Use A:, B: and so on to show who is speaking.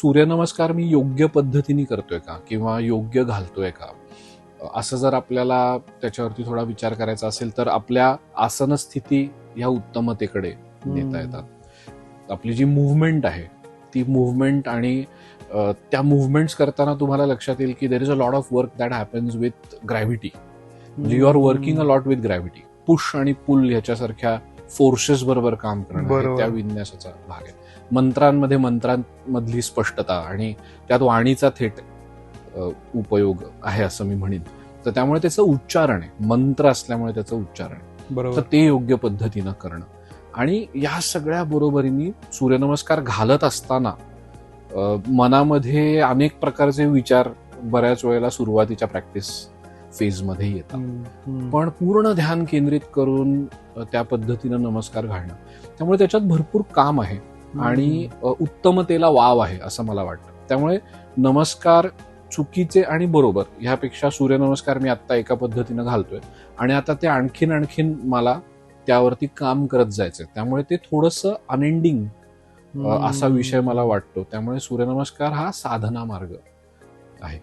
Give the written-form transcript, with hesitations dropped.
A: सूर्यनमस्कार मी योग्य पद्धतीने करतोय का किंवा योग्य घालतोय का, असं जर आपल्याला त्याच्यावरती थोडा विचार करायचा असेल तर आपल्या आसन स्थिती ह्या उत्तमतेकडे नेता येतात. आपली जी मुव्हमेंट आहे ती मुव्हमेंट आणि त्या मुव्हमेंट्स करताना तुम्हाला लक्षात येईल की there is a lot of work that happens with gravity. म्हणजे you are working a lot with gravity. Push आणि पुल ह्याच्यासारख्या फोर्सेस बरोबर काम करणं हे त्या विन्यासाचा भाग आहे. मंत्रांमधली स्पष्टता आणि त्यात वाणीचा थेट उपयोग आहे असं मी म्हणेन. तर त्यामुळे त्याचं उच्चारण आहे, मंत्र असल्यामुळे त्याचं उच्चारण आहे, तर ते योग्य पद्धतीनं करणं. आणि या सगळ्या बरोबरीने सूर्यनमस्कार घालत असताना मनामध्ये अनेक प्रकारचे विचार बऱ्याच वेळेला सुरुवातीच्या प्रॅक्टिस फेजमध्ये येतात, पण पूर्ण ध्यान केंद्रित करून त्या पद्धतीनं नमस्कार घालणं, त्यामुळे त्याच्यात भरपूर काम आहे आणि उत्तमतेला वाव आहे असं मला वाटतं. त्यामुळे नमस्कार चुकीचे आणि बरोबर ह्यापेक्षा सूर्यनमस्कार मी आता एका पद्धतीनं घालतोय आणि आता ते आणखीन मला त्यावरती काम करत जायचंय, त्यामुळे ते थोडंसं अनएंडिंग असा विषय मला वाटतो. त्यामुळे सूर्यनमस्कार हा साधना मार्ग आहे.